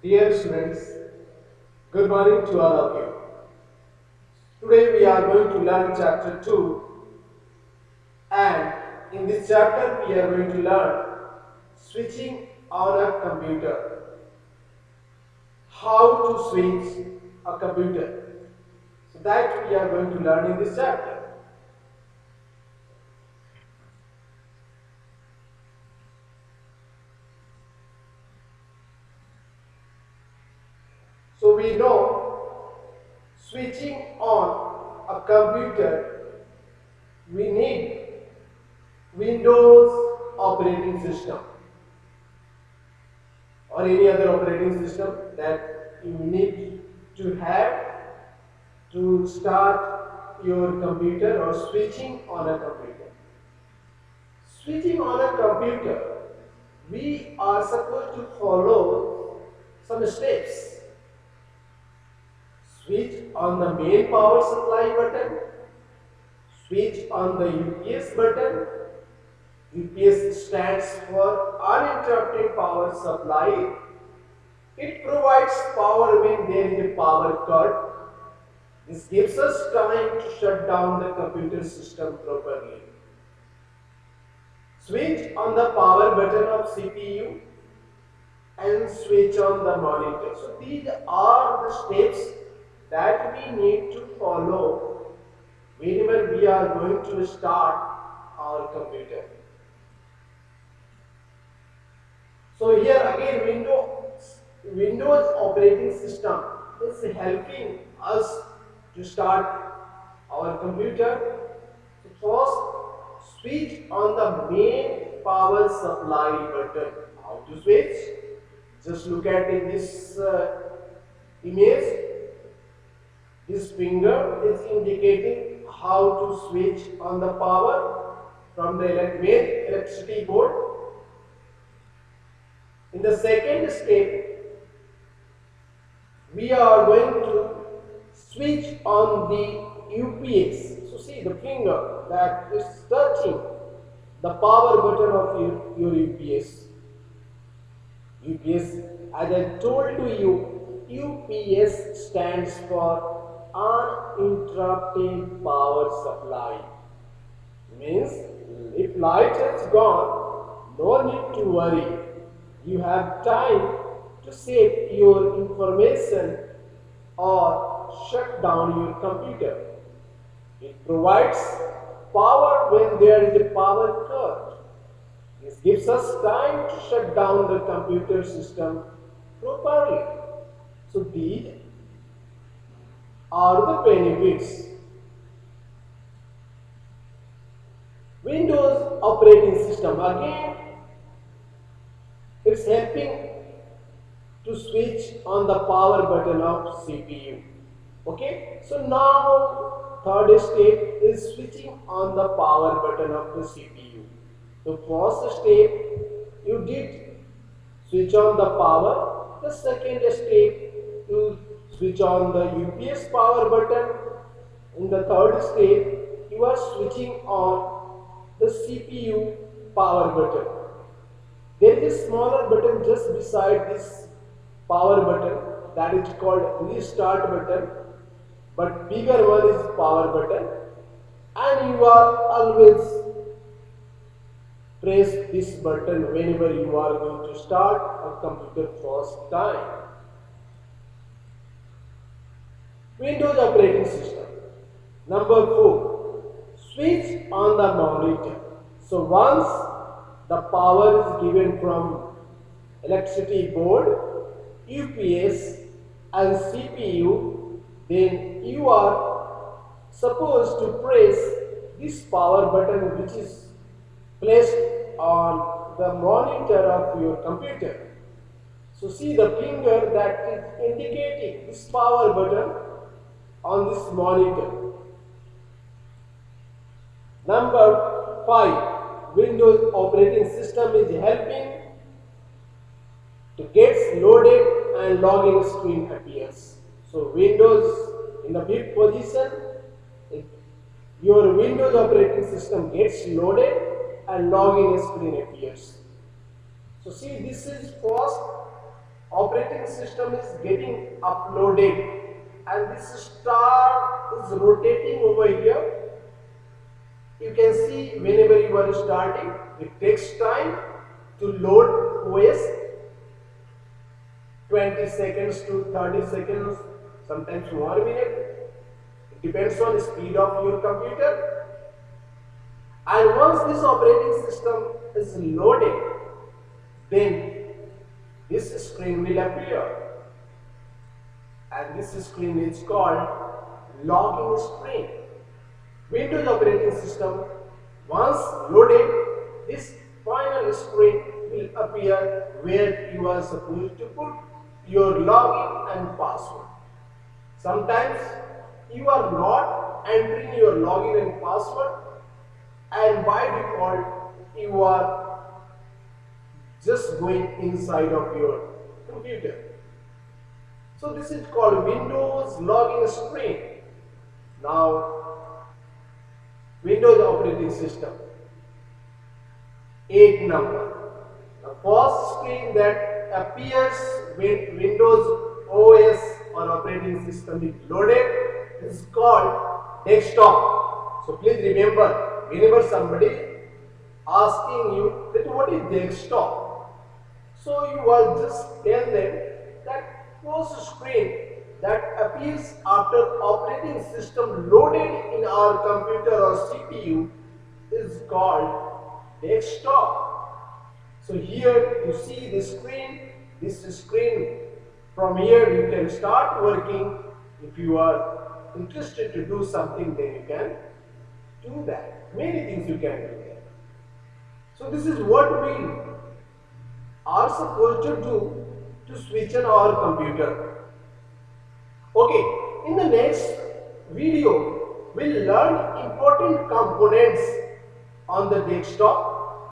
Dear students, good morning to all of you. Today we are going to learn chapter 2, and in this chapter we are going to learn switching on a computer. How to switch a computer. So that we are going to learn in this chapter. So we know switching on a computer we need Windows operating system or any other operating system that you need to have to start your computer or switching on a computer. Switching on a computer, we are supposed to follow some steps. Switch on the main power supply button, switch on the UPS button. UPS stands for uninterrupted power supply. It provides power when there is a power cut. This gives us time to shut down the computer system properly. Switch on the power button of CPU and switch on the monitor. So these are the steps that we need to follow whenever we are going to start our computer. So here again Windows operating system is helping us to start our computer. So first, switch on the main power supply button. How to switch? Just look at in this image. This finger is indicating how to switch on the power from the main electricity board. In the second step, we are going to switch on the UPS. So see the finger that is touching the power button of your UPS. UPS, as I told to you, UPS stands for uninterrupted power supply. Means if light is gone, no need to worry. You have time to save your information or shut down your computer. It provides power when there is a power cut. This gives us time to shut down the computer system properly. So these are the benefits. Windows operating system, again it's helping to switch on the power button of CPU. Okay, so now third step is switching on the power button of the CPU. The first step you did switch on the power. The second step you switch on the UPS power button. In the third step you are switching on the CPU power button. There is a smaller button just beside this power button that is called restart button, but bigger one is power button, and you are always press this button whenever you are going to start a computer first time. Windows operating system. Number 4, switch on the monitor. So once the power is given from electricity board, UPS and CPU, then you are supposed to press this power button which is placed on the monitor of your computer. So see the finger that is indicating this power button on this monitor. Number 5, Windows operating system is helping to get loaded and login screen appears. So Windows in the fifth position, your Windows operating system gets loaded and login screen appears. So see, this is first operating system is getting uploaded and this star is rotating over here. You can see whenever you are starting, it takes time to load OS, 20 seconds to 30 seconds, sometimes 1 minute. It depends on the speed of your computer. And once this operating system is loaded, then this screen will appear. And this screen is called login screen. Windows operating system, once loaded, this final screen will appear where you are supposed to put your login and password. Sometimes you are not entering your login and password, and by default you are just going inside of your computer. So this is called Windows login screen. Now Windows operating system, 8 number. The first screen that appears when Windows OS or operating system is loaded is called desktop. So please remember, whenever somebody asking you that what is desktop, so you will just tell them that first screen that appears after operating system loaded in our computer or CPU is called desktop. So here you see the screen, this screen. From here you can start working. If you are interested to do something, then you can do that. Many things you can do there. So this is what we are supposed to do to switch on our computer. Okay, in the next video, we'll learn important components on the desktop